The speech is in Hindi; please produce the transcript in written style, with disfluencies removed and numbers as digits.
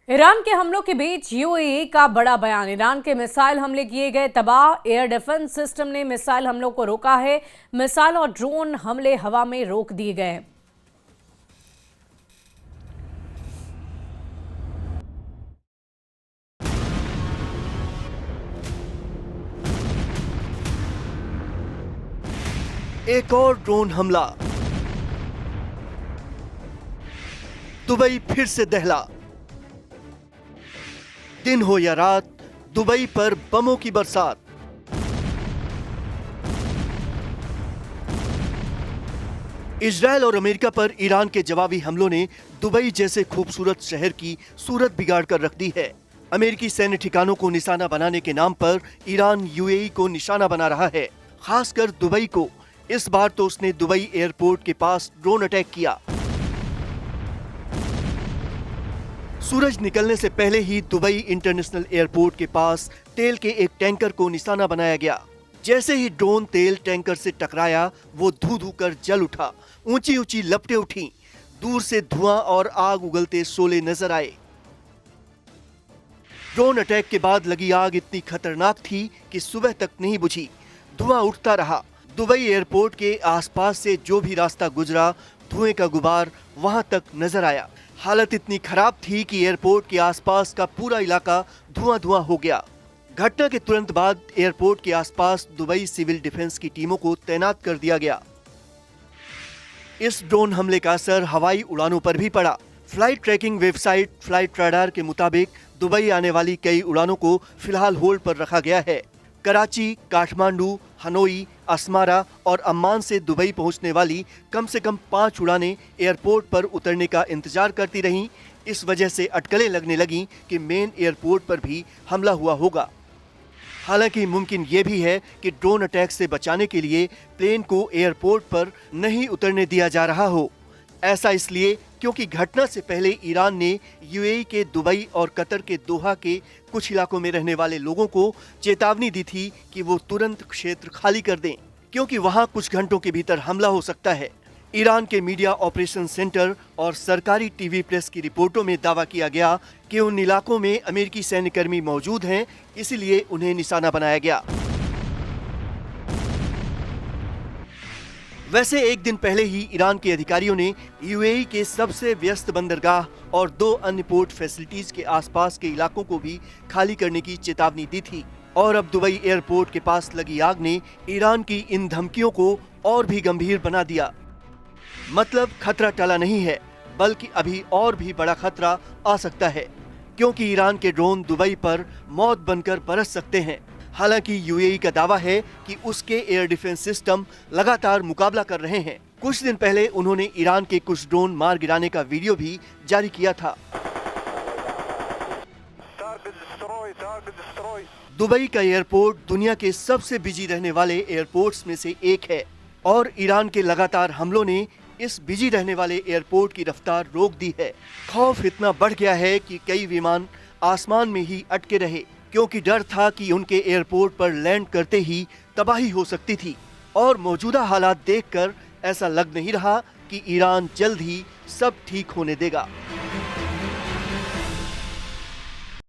ईरान के हमलों के बीच यूएई का बड़ा बयान। ईरान के मिसाइल हमले किए गए तबाह। एयर डिफेंस सिस्टम ने मिसाइल हमलों को रोका है। मिसाइल और ड्रोन हमले हवा में रोक दिए गए। एक और ड्रोन हमला। दुबई फिर से दहला। दिन हो या रात, दुबई पर बमों की बरसात। इजरायल और अमेरिका पर ईरान के जवाबी हमलों ने दुबई जैसे खूबसूरत शहर की सूरत बिगाड़ कर रख दी है। अमेरिकी सैन्य ठिकानों को निशाना बनाने के नाम पर ईरान यूएई को निशाना बना रहा है, खासकर दुबई को। इस बार तो उसने दुबई एयरपोर्ट के पास ड्रोन अटैक किया। सूरज निकलने से पहले ही दुबई इंटरनेशनल एयरपोर्ट के पास तेल के एक टैंकर को निशाना बनाया गया। जैसे ही ड्रोन तेल टैंकर से टकराया, वो धू धू कर जल उठा। ऊंची ऊंची लपटें उठी। दूर से धुआं और आग उगलते शोले नजर आए। ड्रोन अटैक के बाद लगी आग इतनी खतरनाक थी कि सुबह तक नहीं बुझी। धुआं उठता रहा। दुबई एयरपोर्ट के आसपास से जो भी रास्ता गुजरा, धुएं का गुबार वहां तक नजर आया। हालत इतनी खराब थी कि एयरपोर्ट के आसपास का पूरा इलाका धुआं धुआं हो गया। घटना के तुरंत बाद एयरपोर्ट के आसपास दुबई सिविल डिफेंस की टीमों को तैनात कर दिया गया। इस ड्रोन हमले का असर हवाई उड़ानों पर भी पड़ा। Flight tracking website flight radar के मुताबिक दुबई आने वाली कई उड़ानों को फिलहाल होल्ड पर रखा गया है। कराची, काठमांडू, हनोई, अस्मारा और अम्मान से दुबई पहुंचने वाली कम से कम 5 उड़ानें एयरपोर्ट पर उतरने का इंतजार करती रहीं। इस वजह से अटकलें लगने लगीं कि मेन एयरपोर्ट पर भी हमला हुआ होगा। हालांकि मुमकिन ये भी है कि ड्रोन अटैक से बचाने के लिए प्लेन को एयरपोर्ट पर नहीं उतरने दिया जा रहा हो। ऐसा इसलिए क्योंकि घटना से पहले ईरान ने यूएई के दुबई और कतर के दोहा के कुछ इलाकों में रहने वाले लोगों को चेतावनी दी थी कि वो तुरंत क्षेत्र खाली कर दें, क्योंकि वहां कुछ घंटों के भीतर हमला हो सकता है। ईरान के मीडिया ऑपरेशन सेंटर और सरकारी टीवी प्रेस की रिपोर्टों में दावा किया गया कि उन इलाकों में अमेरिकी सैन्यकर्मी मौजूद हैं, इसलिए उन्हें निशाना बनाया गया। वैसे एक दिन पहले ही ईरान के अधिकारियों ने यूएई के सबसे व्यस्त बंदरगाह और 2 अन्य पोर्ट फैसिलिटीज के आसपास के इलाकों को भी खाली करने की चेतावनी दी थी। और अब दुबई एयरपोर्ट के पास लगी आग ने ईरान की इन धमकियों को और भी गंभीर बना दिया। मतलब खतरा टला नहीं है, बल्कि अभी और भी बड़ा खतरा आ सकता है, क्योंकि ईरान के ड्रोन दुबई पर मौत बनकर बरस सकते हैं। हालांकि यूएई का दावा है कि उसके एयर डिफेंस सिस्टम लगातार मुकाबला कर रहे हैं। कुछ दिन पहले उन्होंने ईरान के कुछ ड्रोन मार गिराने का वीडियो भी जारी किया था। दुबई का एयरपोर्ट दुनिया के सबसे बिजी रहने वाले एयरपोर्ट्स में से एक है और ईरान के लगातार हमलों ने इस बिजी रहने वाले एयरपोर्ट की रफ्तार रोक दी है। खौफ इतना बढ़ गया है कि कई विमान आसमान में ही अटके रहे, क्योंकि डर था कि उनके एयरपोर्ट पर लैंड करते ही तबाही हो सकती थी। और मौजूदा हालात देखकर ऐसा लग नहीं रहा कि ईरान जल्द ही सब ठीक होने देगा।